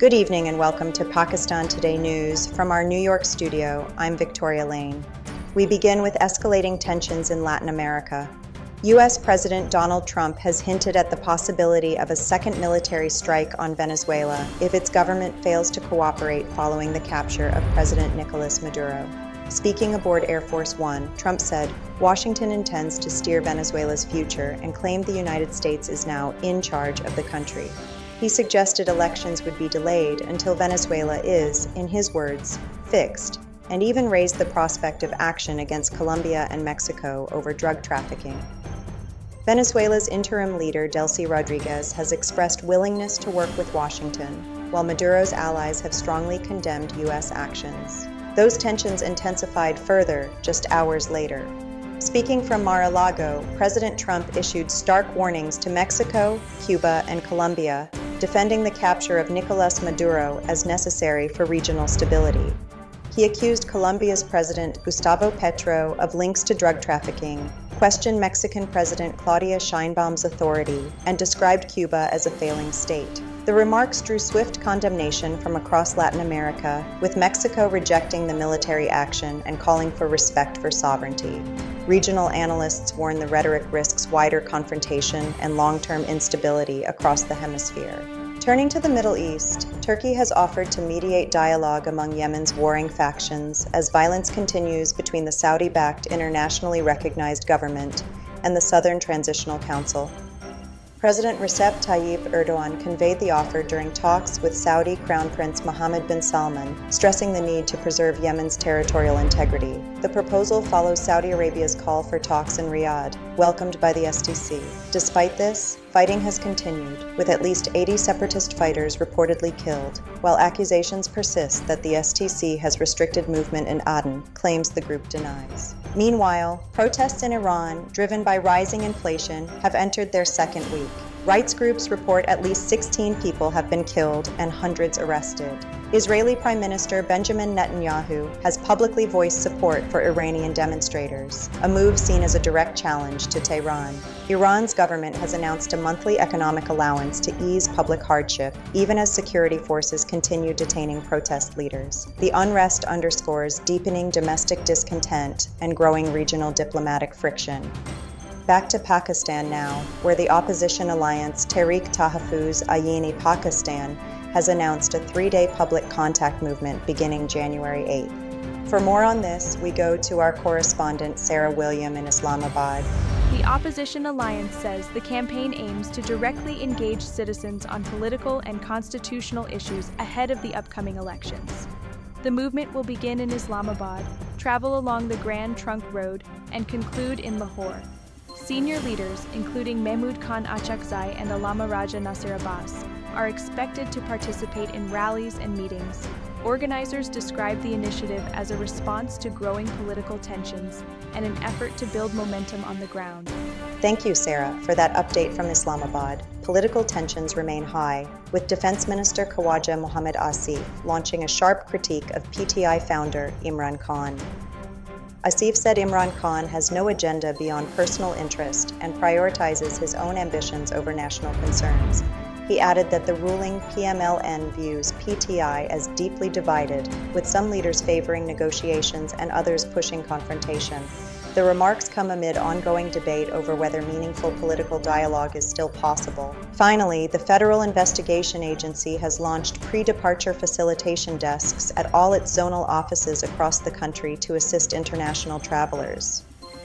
Good evening and welcome to Pakistan Today News. From our New York studio, I'm Victoria Lane. We begin with escalating tensions in Latin America. U.S. President Donald Trump has hinted at the possibility of a second military strike on Venezuela if its government fails to cooperate following the capture of President Nicolas Maduro. Speaking aboard Air Force One, Trump said, Washington intends to steer Venezuela's future and claimed the United States is now in charge of the country. He suggested elections would be delayed until Venezuela is, in his words, fixed, and even raised the prospect of action against Colombia and Mexico over drug trafficking. Venezuela's interim leader, Delcy Rodriguez, has expressed willingness to work with Washington, while Maduro's allies have strongly condemned U.S. actions. Those tensions intensified further just hours later. Speaking from Mar-a-Lago, President Trump issued stark warnings to Mexico, Cuba, and Colombia, defending the capture of Nicolas Maduro as necessary for regional stability. He accused Colombia's President Gustavo Petro of links to drug trafficking, questioned Mexican President Claudia Sheinbaum's authority, and described Cuba as a failing state. The remarks drew swift condemnation from across Latin America, with Mexico rejecting the military action and calling for respect for sovereignty. Regional analysts warn the rhetoric risks wider confrontation and long-term instability across the hemisphere. Turning to the Middle East, Turkey has offered to mediate dialogue among Yemen's warring factions as violence continues between the Saudi-backed internationally recognized government and the Southern Transitional Council. President Recep Tayyip Erdogan conveyed the offer during talks with Saudi Crown Prince Mohammed bin Salman, stressing the need to preserve Yemen's territorial integrity. The proposal follows Saudi Arabia's call for talks in Riyadh, welcomed by the STC. Despite this, fighting has continued, with at least 80 separatist fighters reportedly killed, while accusations persist that the STC has restricted movement in Aden, claims the group denies. Meanwhile, protests in Iran, driven by rising inflation, have entered their second week. Rights groups report at least 16 people have been killed and hundreds arrested. Israeli Prime Minister Benjamin Netanyahu has publicly voiced support for Iranian demonstrators, a move seen as a direct challenge to Tehran. Iran's government has announced a monthly economic allowance to ease public hardship, even as security forces continue detaining protest leaders. The unrest underscores deepening domestic discontent and growing regional diplomatic friction. Back to Pakistan now, where the opposition alliance Tehreek-e-Tahaffuz-Ayini Pakistan has announced a 3-day public contact movement beginning January 8th. For more on this, we go to our correspondent Sarah William in Islamabad. The opposition alliance says the campaign aims to directly engage citizens on political and constitutional issues ahead of the upcoming elections. The movement will begin in Islamabad, travel along the Grand Trunk Road, and conclude in Lahore. Senior leaders, including Mahmood Khan Achakzai and Allama Raja Nasir Abbas, are expected to participate in rallies and meetings. Organizers describe the initiative as a response to growing political tensions and an effort to build momentum on the ground. Thank you, Sarah, for that update from Islamabad. Political tensions remain high, with Defense Minister Khawaja Mohammad Asif launching a sharp critique of PTI founder Imran Khan. Asif said Imran Khan has no agenda beyond personal interest and prioritizes his own ambitions over national concerns. He added that the ruling PMLN views PTI as deeply divided, with some leaders favoring negotiations and others pushing confrontation. The remarks come amid ongoing debate over whether meaningful political dialogue is still possible. Finally, the Federal Investigation Agency has launched pre-departure facilitation desks at all its zonal offices across the country to assist international travelers.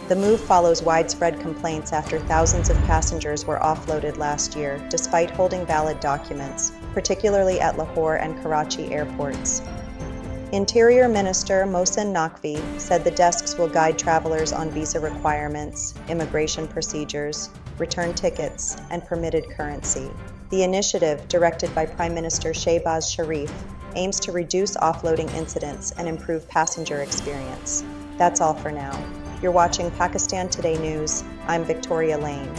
The move follows widespread complaints after thousands of passengers were offloaded last year, despite holding valid documents, particularly at Lahore and Karachi airports. Interior Minister Mohsen Naqvi said the desks will guide travelers on visa requirements, immigration procedures, return tickets, and permitted currency. The initiative, directed by Prime Minister Shehbaz Sharif, aims to reduce offloading incidents and improve passenger experience. That's all for now. You're watching Pakistan Today News. I'm Victoria Lane.